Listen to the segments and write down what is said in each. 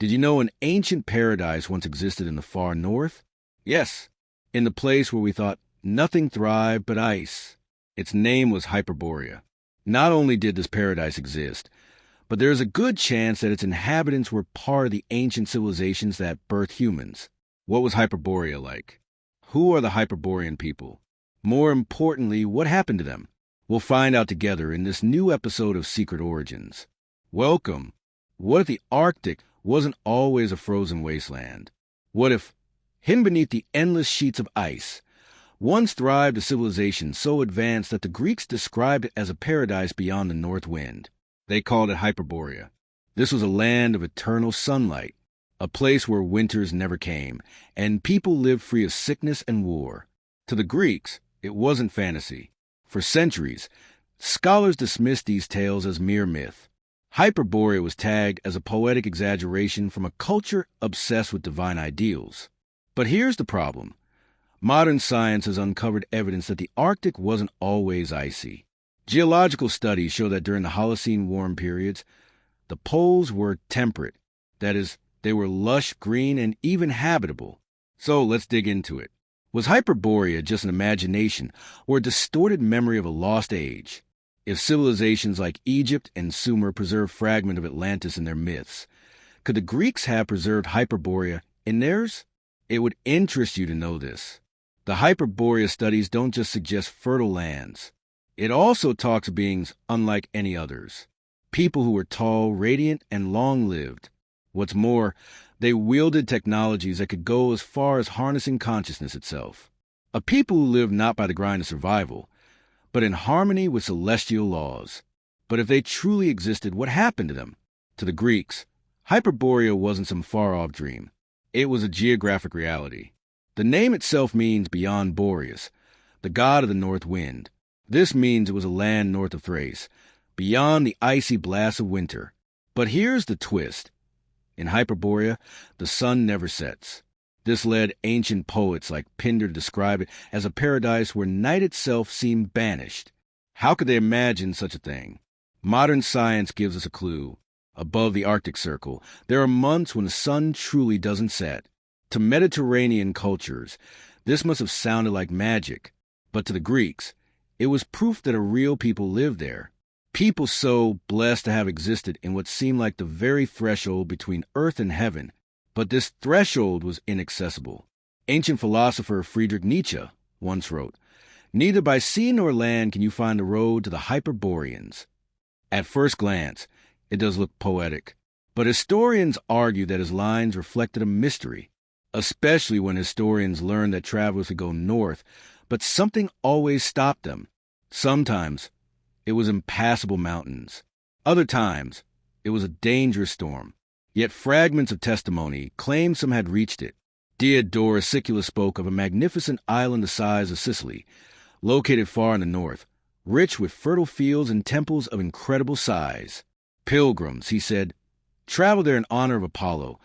Did you know an ancient paradise once existed in the far north? Yes, in the place where we thought nothing thrived but ice. Its name was Hyperborea. Not only did this paradise exist, but there is a good chance that its inhabitants were part of the ancient civilizations that birthed humans. What was Hyperborea like? Who are the Hyperborean people? More importantly, what happened to them? We'll find out together in this new episode of Secret Origins. Welcome. What if the Arctic wasn't always a frozen wasteland? What if, hidden beneath the endless sheets of ice, once thrived a civilization so advanced that the Greeks described it as a paradise beyond the north wind? They called it Hyperborea. This was a land of eternal sunlight, a place where winters never came, and people lived free of sickness and war. To the Greeks, it wasn't fantasy. For centuries, scholars dismissed these tales as mere myth. Hyperborea was tagged as a poetic exaggeration from a culture obsessed with divine ideals. But here's the problem. Modern science has uncovered evidence that the Arctic wasn't always icy. Geological studies show that during the Holocene warm periods, the poles were temperate. That is, they were lush, green, and even habitable. So let's dig into it. Was Hyperborea just an imagination or a distorted memory of a lost age? If civilizations like Egypt and Sumer preserved fragments of Atlantis in their myths, could the Greeks have preserved Hyperborea in theirs? It would interest you to know this. The Hyperborea studies don't just suggest fertile lands. It also talks of beings unlike any others. People who were tall, radiant, and long-lived. What's more, they wielded technologies that could go as far as harnessing consciousness itself. A people who lived not by the grind of survival, but in harmony with celestial laws. But if they truly existed, what happened to them? To the Greeks, Hyperborea wasn't some far-off dream. It was a geographic reality. The name itself means beyond Boreas, the god of the north wind. This means it was a land north of Thrace, beyond the icy blasts of winter. But here's the twist. In Hyperborea, the sun never sets. This led ancient poets like Pindar to describe it as a paradise where night itself seemed banished. How could they imagine such a thing? Modern science gives us a clue. Above the Arctic Circle, there are months when the sun truly doesn't set. To Mediterranean cultures, this must have sounded like magic. But to the Greeks, it was proof that a real people lived there. People so blessed to have existed in what seemed like the very threshold between earth and heaven. But this threshold was inaccessible. Ancient philosopher Friedrich Nietzsche once wrote, "Neither by sea nor land can you find the road to the Hyperboreans." At first glance, it does look poetic, but historians argue that his lines reflected a mystery, especially when historians learned that travelers could go north, but something always stopped them. Sometimes it was impassable mountains. Other times, it was a dangerous storm. Yet fragments of testimony claim some had reached it. Diodorus Siculus spoke of a magnificent island the size of Sicily, located far in the north, rich with fertile fields and temples of incredible size. Pilgrims, he said, traveled there in honor of Apollo,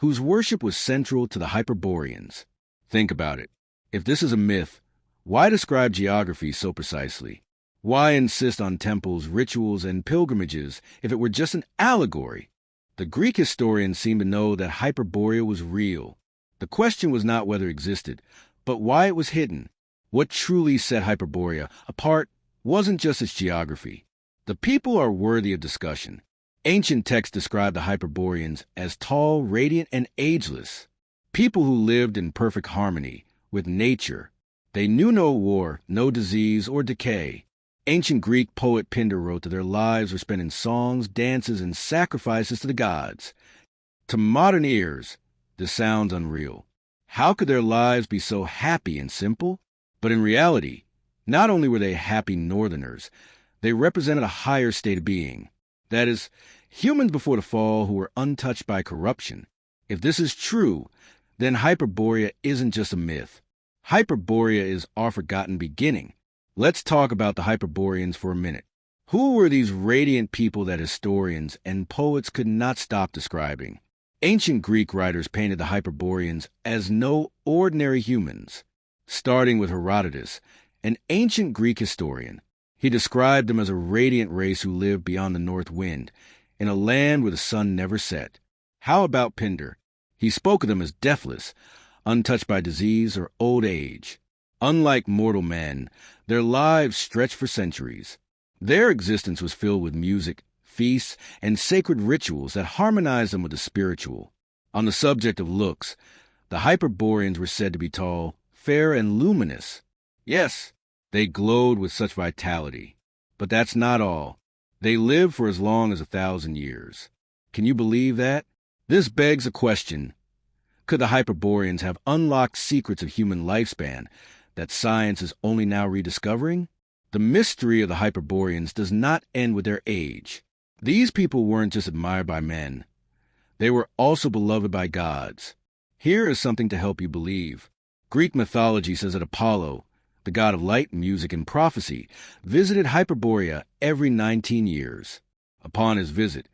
whose worship was central to the Hyperboreans. Think about it. If this is a myth, why describe geography so precisely? Why insist on temples, rituals, and pilgrimages if it were just an allegory? The Greek historians seem to know that Hyperborea was real. The question was not whether it existed, but why it was hidden. What truly set Hyperborea apart wasn't just its geography. The people are worthy of discussion. Ancient texts describe the Hyperboreans as tall, radiant, and ageless. People who lived in perfect harmony with nature. They knew no war, no disease, or decay. Ancient Greek poet Pindar wrote that their lives were spent in songs, dances, and sacrifices to the gods. To modern ears, this sounds unreal. How could their lives be so happy and simple? But in reality, not only were they happy northerners, they represented a higher state of being. That is, humans before the fall who were untouched by corruption. If this is true, then Hyperborea isn't just a myth. Hyperborea is our forgotten beginning. Let's talk about the Hyperboreans for a minute. Who were these radiant people that historians and poets could not stop describing? Ancient Greek writers painted the Hyperboreans as no ordinary humans. Starting with Herodotus, an ancient Greek historian, he described them as a radiant race who lived beyond the north wind, in a land where the sun never set. How about Pindar? He spoke of them as deathless, untouched by disease or old age. Unlike mortal men, their lives stretched for centuries. Their existence was filled with music, feasts, and sacred rituals that harmonized them with the spiritual. On the subject of looks, the Hyperboreans were said to be tall, fair, and luminous. Yes, they glowed with such vitality. But that's not all. They lived for as long as 1,000 years. Can you believe that? This begs a question. Could the Hyperboreans have unlocked secrets of human lifespan that science is only now rediscovering? The mystery of the Hyperboreans does not end with their age. These people weren't just admired by men. They were also beloved by gods. Here is something to help you believe. Greek mythology says that Apollo, the god of light, music, and prophecy, visited Hyperborea every 19 years. Upon his visit,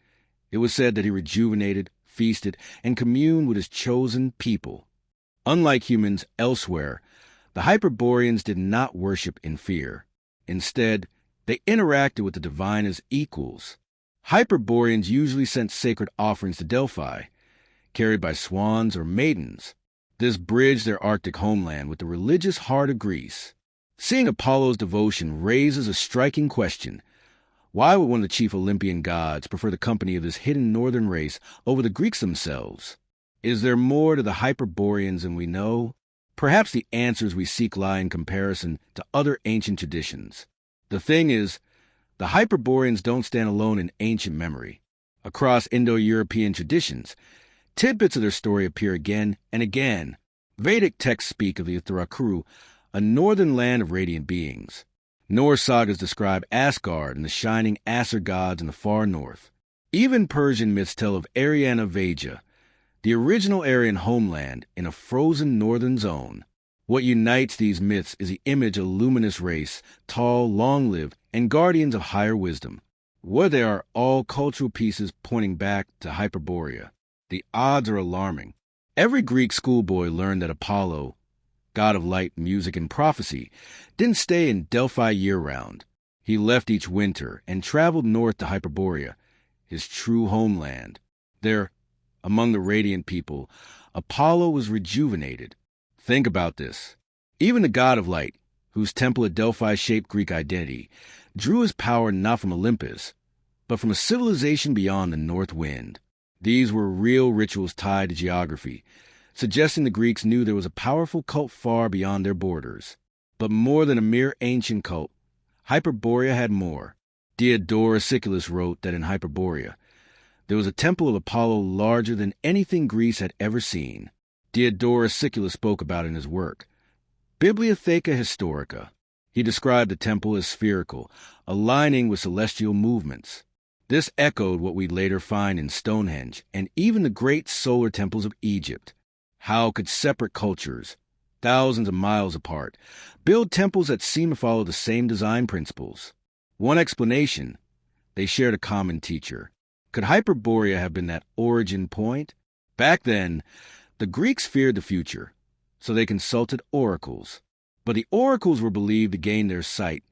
it was said that he rejuvenated, feasted, and communed with his chosen people. Unlike humans elsewhere, the Hyperboreans did not worship in fear. Instead, they interacted with the divine as equals. Hyperboreans usually sent sacred offerings to Delphi, carried by swans or maidens. This bridged their Arctic homeland with the religious heart of Greece. Seeing Apollo's devotion raises a striking question. Why would one of the chief Olympian gods prefer the company of this hidden northern race over the Greeks themselves? Is there more to the Hyperboreans than we know? Perhaps the answers we seek lie in comparison to other ancient traditions. The thing is, the Hyperboreans don't stand alone in ancient memory. Across Indo-European traditions, tidbits of their story appear again and again. Vedic texts speak of the Uttarakuru, a northern land of radiant beings. Norse sagas describe Asgard and the shining Aesir gods in the far north. Even Persian myths tell of Ariana Vaja, the original Aryan homeland in a frozen northern zone. What unites these myths is the image of a luminous race, tall, long-lived, and guardians of higher wisdom. What they are all cultural pieces pointing back to Hyperborea. The odds are alarming. Every Greek schoolboy learned that Apollo, god of light, music, and prophecy, didn't stay in Delphi year-round. He left each winter and traveled north to Hyperborea, his true homeland. There, among the radiant people, Apollo was rejuvenated. Think about this. Even the god of light, whose temple at Delphi shaped Greek identity, drew his power not from Olympus, but from a civilization beyond the north wind. These were real rituals tied to geography, suggesting the Greeks knew there was a powerful cult far beyond their borders. But more than a mere ancient cult, Hyperborea had more. Diodorus Siculus wrote that in Hyperborea, there was a temple of Apollo larger than anything Greece had ever seen. Diodorus Siculus spoke about it in his work, Bibliotheca Historica. He described the temple as spherical, aligning with celestial movements. This echoed what we'd later find in Stonehenge and even the great solar temples of Egypt. How could separate cultures, thousands of miles apart, build temples that seem to follow the same design principles? One explanation: they shared a common teacher. Could Hyperborea have been that origin point? Back then, the Greeks feared the future, so they consulted oracles. But the oracles were believed to gain their sight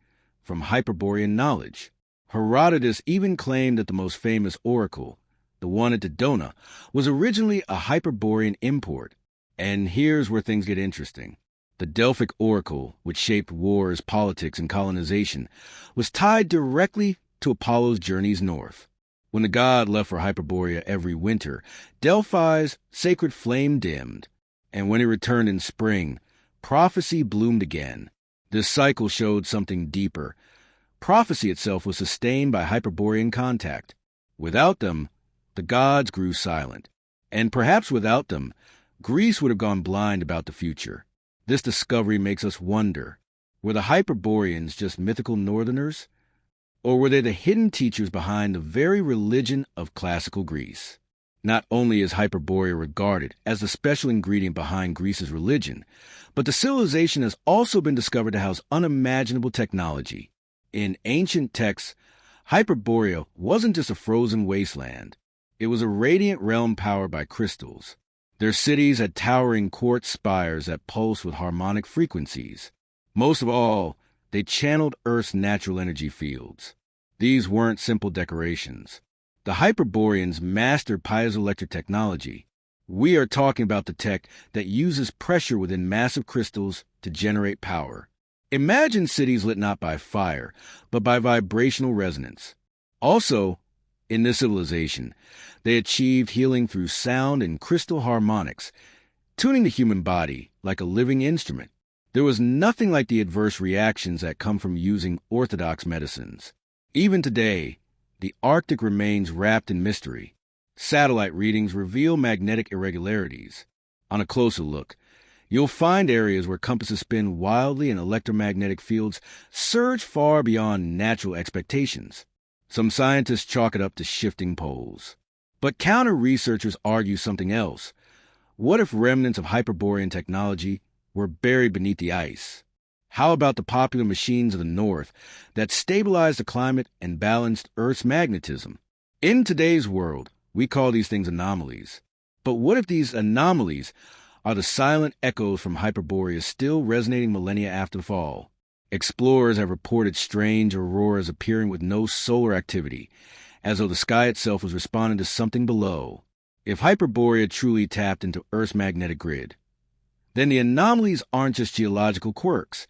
from Hyperborean knowledge. Herodotus even claimed that the most famous oracle, the one at Dodona, was originally a Hyperborean import. And here's where things get interesting. The Delphic oracle, which shaped wars, politics, and colonization, was tied directly to Apollo's journeys north. When the god left for Hyperborea every winter, Delphi's sacred flame dimmed, and when he returned in spring, prophecy bloomed again. This cycle showed something deeper. Prophecy itself was sustained by Hyperborean contact. Without them, the gods grew silent. And perhaps without them, Greece would have gone blind about the future. This discovery makes us wonder, were the Hyperboreans just mythical northerners? Or were they the hidden teachers behind the very religion of classical Greece? Not only is Hyperborea regarded as the special ingredient behind Greece's religion, but the civilization has also been discovered to house unimaginable technology. In ancient texts, Hyperborea wasn't just a frozen wasteland. It was a radiant realm powered by crystals. Their cities had towering quartz spires that pulsed with harmonic frequencies. Most of all, they channeled Earth's natural energy fields. These weren't simple decorations. The Hyperboreans mastered piezoelectric technology. We are talking about the tech that uses pressure within massive crystals to generate power. Imagine cities lit not by fire, but by vibrational resonance. Also, in this civilization, they achieved healing through sound and crystal harmonics, tuning the human body like a living instrument. There was nothing like the adverse reactions that come from using orthodox medicines. Even today, the Arctic remains wrapped in mystery. Satellite readings reveal magnetic irregularities. On a closer look, you'll find areas where compasses spin wildly and electromagnetic fields surge far beyond natural expectations. Some scientists chalk it up to shifting poles. But counter-researchers argue something else. What if remnants of Hyperborean technology were buried beneath the ice? How about the popular machines of the North that stabilized the climate and balanced Earth's magnetism? In today's world, we call these things anomalies. But what if these anomalies are the silent echoes from Hyperborea still resonating millennia after the fall? Explorers have reported strange auroras appearing with no solar activity, as though the sky itself was responding to something below. If Hyperborea truly tapped into Earth's magnetic grid, then the anomalies aren't just geological quirks.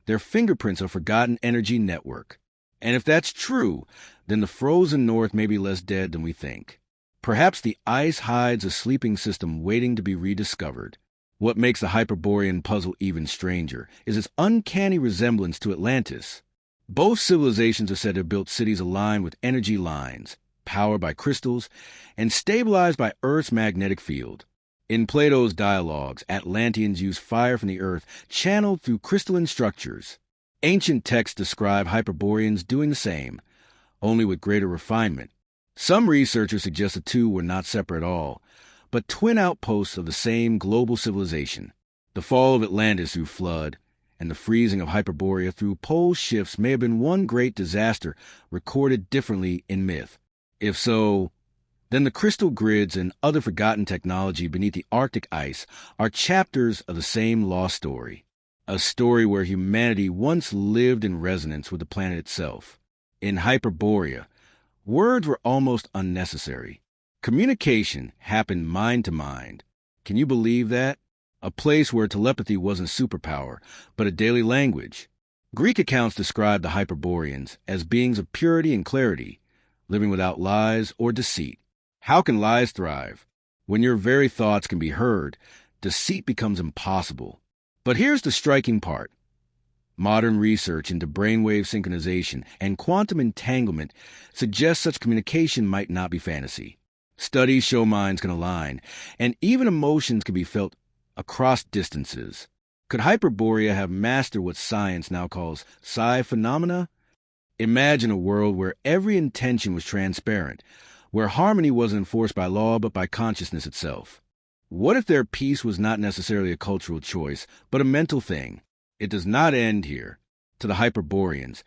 They're fingerprints of a forgotten energy network. And if that's true, then the frozen North may be less dead than we think. Perhaps the ice hides a sleeping system waiting to be rediscovered. What makes the Hyperborean puzzle even stranger is its uncanny resemblance to Atlantis. Both civilizations are said to have built cities aligned with energy lines, powered by crystals, and stabilized by Earth's magnetic field. In Plato's dialogues, Atlanteans used fire from the earth channeled through crystalline structures. Ancient texts describe Hyperboreans doing the same, only with greater refinement. Some researchers suggest the two were not separate at all, but twin outposts of the same global civilization. The fall of Atlantis through flood and the freezing of Hyperborea through pole shifts may have been one great disaster recorded differently in myth. If so, then the crystal grids and other forgotten technology beneath the Arctic ice are chapters of the same lost story, a story where humanity once lived in resonance with the planet itself. In Hyperborea, words were almost unnecessary. Communication happened mind to mind. Can you believe that? A place where telepathy wasn't superpower, but a daily language. Greek accounts describe the Hyperboreans as beings of purity and clarity, living without lies or deceit. How can lies thrive? When your very thoughts can be heard, deceit becomes impossible. But here's the striking part. Modern research into brainwave synchronization and quantum entanglement suggests such communication might not be fantasy. Studies show minds can align, and even emotions can be felt across distances. Could Hyperborea have mastered what science now calls psi phenomena? Imagine a world where every intention was transparent, where harmony wasn't enforced by law but by consciousness itself. What if their peace was not necessarily a cultural choice, but a mental thing? It does not end here. To the Hyperboreans,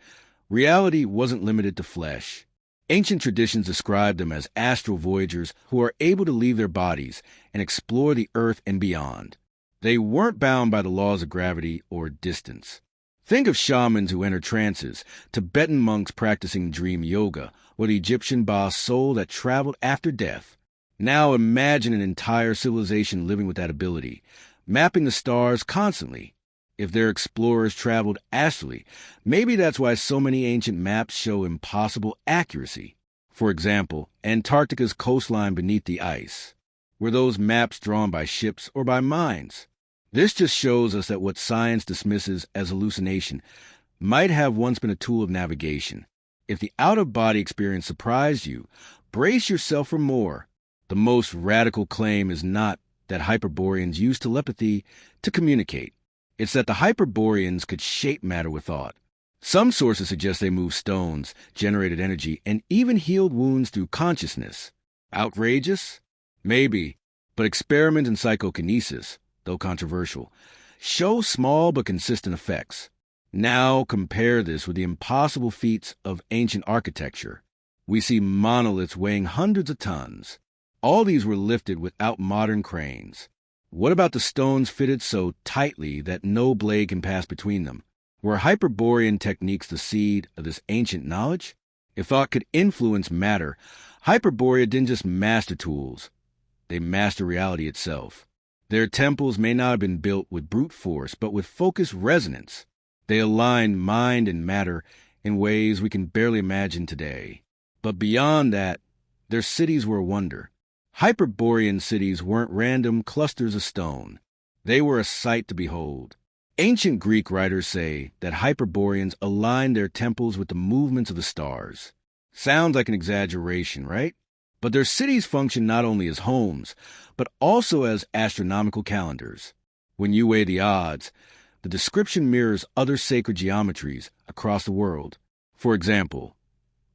reality wasn't limited to flesh. Ancient traditions describe them as astral voyagers who are able to leave their bodies and explore the earth and beyond. They weren't bound by the laws of gravity or distance. Think of shamans who enter trances, Tibetan monks practicing dream yoga, or the Egyptian Ba's soul that traveled after death. Now imagine an entire civilization living with that ability, mapping the stars constantly. If their explorers traveled astrally, maybe that's why so many ancient maps show impossible accuracy. For example, Antarctica's coastline beneath the ice. Were those maps drawn by ships or by minds? This just shows us that what science dismisses as hallucination might have once been a tool of navigation. If the out-of-body experience surprised you, brace yourself for more. The most radical claim is not that Hyperboreans use telepathy to communicate. It's that the Hyperboreans could shape matter with thought. Some sources suggest they moved stones, generated energy, and even healed wounds through consciousness. Outrageous? Maybe, but experiments in psychokinesis, though controversial, show small but consistent effects. Now compare this with the impossible feats of ancient architecture. We see monoliths weighing hundreds of tons. All these were lifted without modern cranes. What about the stones fitted so tightly that no blade can pass between them? Were Hyperborean techniques the seed of this ancient knowledge? If thought could influence matter, Hyperborea didn't just master tools, they master reality itself. Their temples may not have been built with brute force, but with focused resonance. They aligned mind and matter in ways we can barely imagine today. But beyond that, their cities were a wonder. Hyperborean cities weren't random clusters of stone. They were a sight to behold. Ancient Greek writers say that Hyperboreans aligned their temples with the movements of the stars. Sounds like an exaggeration, right? But their cities function not only as homes, but also as astronomical calendars. When you weigh the odds, the description mirrors other sacred geometries across the world. For example,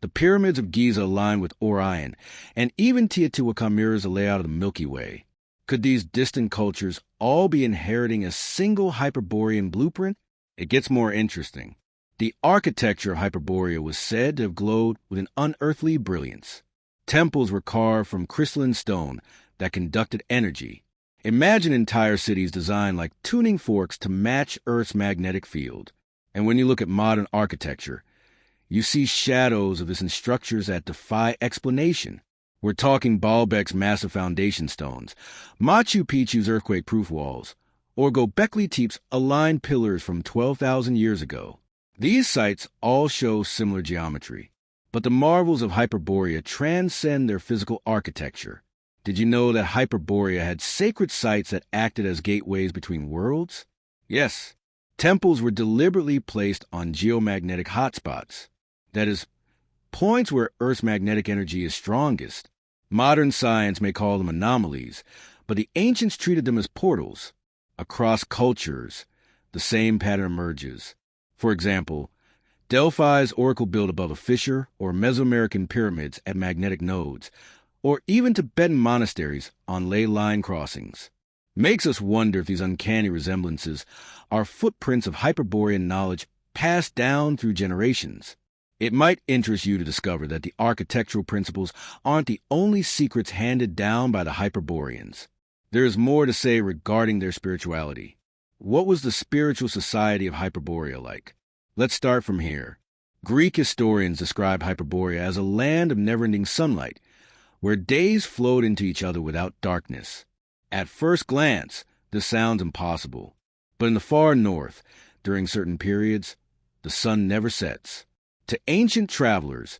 the pyramids of Giza align with Orion, and even Teotihuacan mirrors the layout of the Milky Way. Could these distant cultures all be inheriting a single Hyperborean blueprint? It gets more interesting. The architecture of Hyperborea was said to have glowed with an unearthly brilliance. Temples were carved from crystalline stone that conducted energy. Imagine entire cities designed like tuning forks to match Earth's magnetic field. And when you look at modern architecture, you see shadows of this in structures that defy explanation. We're talking Baalbek's massive foundation stones, Machu Picchu's earthquake-proof walls, or Göbekli Tepe's aligned pillars from 12,000 years ago. These sites all show similar geometry, but the marvels of Hyperborea transcend their physical architecture. Did you know that Hyperborea had sacred sites that acted as gateways between worlds? Yes, temples were deliberately placed on geomagnetic hotspots. That is, points where Earth's magnetic energy is strongest. Modern science may call them anomalies, but the ancients treated them as portals. Across cultures, the same pattern emerges. For example, Delphi's oracle built above a fissure, or Mesoamerican pyramids at magnetic nodes, or even Tibetan monasteries on ley line crossings. Makes us wonder if these uncanny resemblances are footprints of Hyperborean knowledge passed down through generations. It might interest you to discover that the architectural principles aren't the only secrets handed down by the Hyperboreans. There is more to say regarding their spirituality. What was the spiritual society of Hyperborea like? Let's start from here. Greek historians describe Hyperborea as a land of never-ending sunlight, where days flowed into each other without darkness. At first glance, this sounds impossible. But in the far north, during certain periods, the sun never sets. To ancient travelers,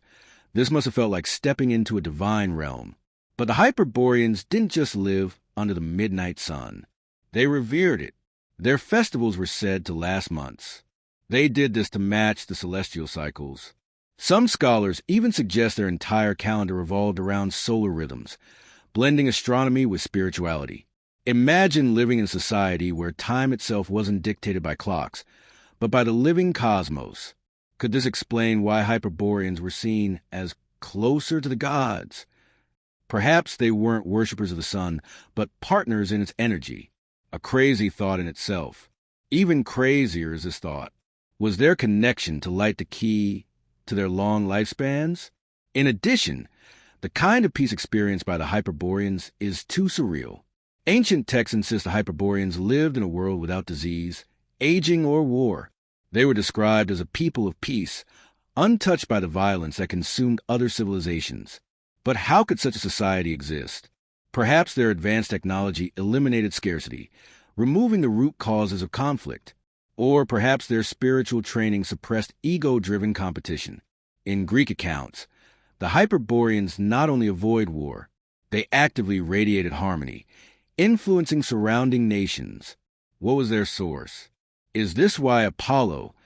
this must have felt like stepping into a divine realm. But the Hyperboreans didn't just live under the midnight sun. They revered it. Their festivals were said to last months. They did this to match the celestial cycles. Some scholars even suggest their entire calendar revolved around solar rhythms, blending astronomy with spirituality. Imagine living in a society where time itself wasn't dictated by clocks, but by the living cosmos. Could this explain why Hyperboreans were seen as closer to the gods? Perhaps they weren't worshippers of the sun, but partners in its energy. A crazy thought in itself. Even crazier is this thought. Was their connection to light the key to their long lifespans? In addition, the kind of peace experienced by the Hyperboreans is too surreal. Ancient texts insist the Hyperboreans lived in a world without disease, aging, or war. They were described as a people of peace, untouched by the violence that consumed other civilizations. But how could such a society exist? Perhaps their advanced technology eliminated scarcity, removing the root causes of conflict. Or perhaps their spiritual training suppressed ego-driven competition. In Greek accounts, the Hyperboreans not only avoid war, they actively radiated harmony, influencing surrounding nations. What was their source? Is this why Apollo,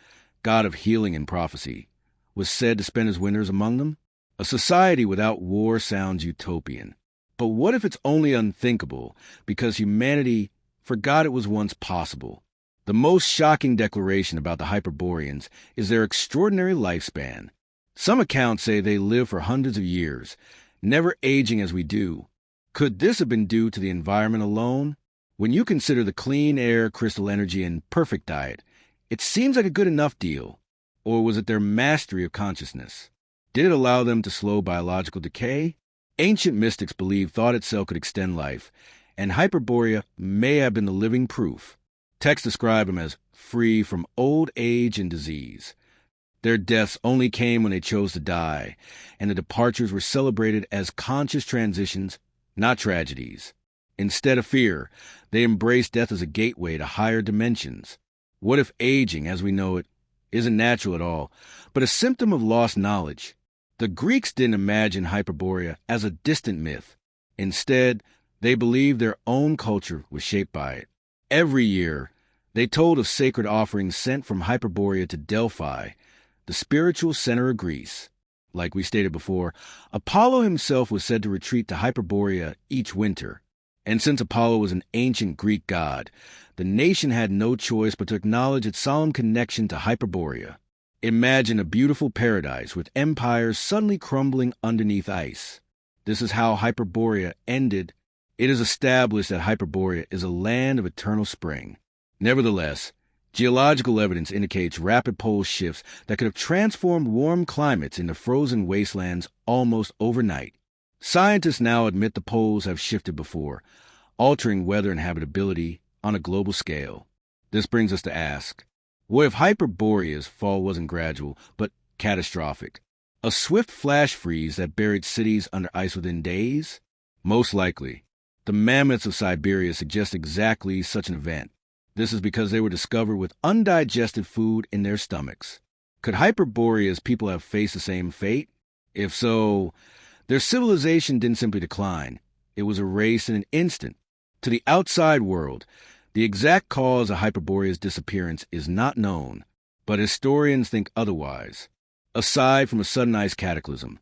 god of healing and prophecy, was said to spend his winters among them? A society without war sounds utopian. But what if it's only unthinkable because humanity forgot it was once possible? The most shocking declaration about the Hyperboreans is their extraordinary lifespan. Some accounts say they live for hundreds of years, never aging as we do. Could this have been due to the environment alone? When you consider the clean air, crystal energy, and perfect diet, it seems like a good enough deal. Or was it their mastery of consciousness? Did it allow them to slow biological decay? Ancient mystics believed thought itself could extend life, and Hyperborea may have been the living proof. Texts describe them as free from old age and disease. Their deaths only came when they chose to die, and the departures were celebrated as conscious transitions, not tragedies. Instead of fear, they embraced death as a gateway to higher dimensions. What if aging, as we know it, isn't natural at all, but a symptom of lost knowledge? The Greeks didn't imagine Hyperborea as a distant myth. Instead, they believed their own culture was shaped by it. Every year, they told of sacred offerings sent from Hyperborea to Delphi, the spiritual center of Greece. Like we stated before, Apollo himself was said to retreat to Hyperborea each winter. And since Apollo was an ancient Greek god, the nation had no choice but to acknowledge its solemn connection to Hyperborea. Imagine a beautiful paradise with empires suddenly crumbling underneath ice. This is how Hyperborea ended. It is established that Hyperborea is a land of eternal spring. Nevertheless, geological evidence indicates rapid pole shifts that could have transformed warm climates into frozen wastelands almost overnight. Scientists now admit the poles have shifted before, altering weather and habitability on a global scale. This brings us to ask, what if Hyperborea's fall wasn't gradual, but catastrophic? A swift flash freeze that buried cities under ice within days? Most likely. The mammoths of Siberia suggest exactly such an event. This is because they were discovered with undigested food in their stomachs. Could Hyperborea's people have faced the same fate? If so, their civilization didn't simply decline. It was erased in an instant. To the outside world, the exact cause of Hyperborea's disappearance is not known, but historians think otherwise. Aside from a sudden ice cataclysm,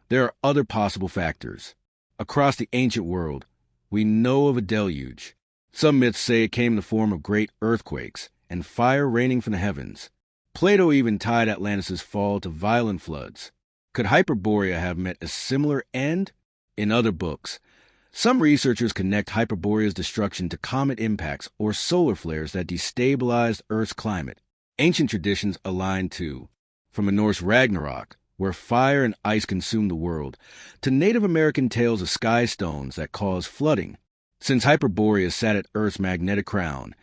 there are other possible factors. Across the ancient world, we know of a deluge. Some myths say it came in the form of great earthquakes and fire raining from the heavens. Plato even tied Atlantis' fall to violent floods. Could Hyperborea have met a similar end? In other books, some researchers connect Hyperborea's destruction to comet impacts or solar flares that destabilized Earth's climate. Ancient traditions align too, from a Norse Ragnarok, where fire and ice consumed the world, to Native American tales of sky stones that caused flooding. Since Hyperborea sat at Earth's magnetic crown,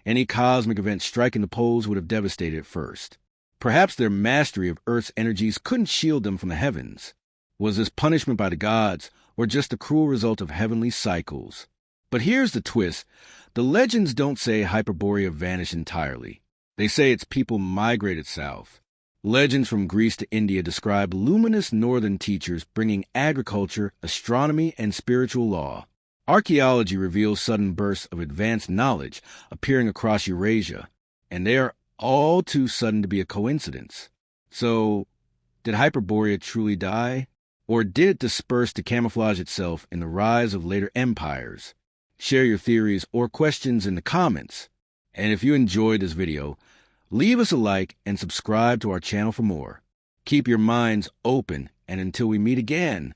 any cosmic event striking the poles would have devastated it first. Perhaps their mastery of Earth's energies couldn't shield them from the heavens. Was this punishment by the gods, or just the cruel result of heavenly cycles? But here's the twist. The legends don't say Hyperborea vanished entirely. They say its people migrated south. Legends from Greece to India describe luminous northern teachers bringing agriculture, astronomy, and spiritual law. Archaeology reveals sudden bursts of advanced knowledge appearing across Eurasia, and they are all too sudden to be a coincidence. So, did Hyperborea truly die? Or did it disperse to camouflage itself in the rise of later empires? Share your theories or questions in the comments. And if you enjoyed this video, leave us a like and subscribe to our channel for more. Keep your minds open, and until we meet again,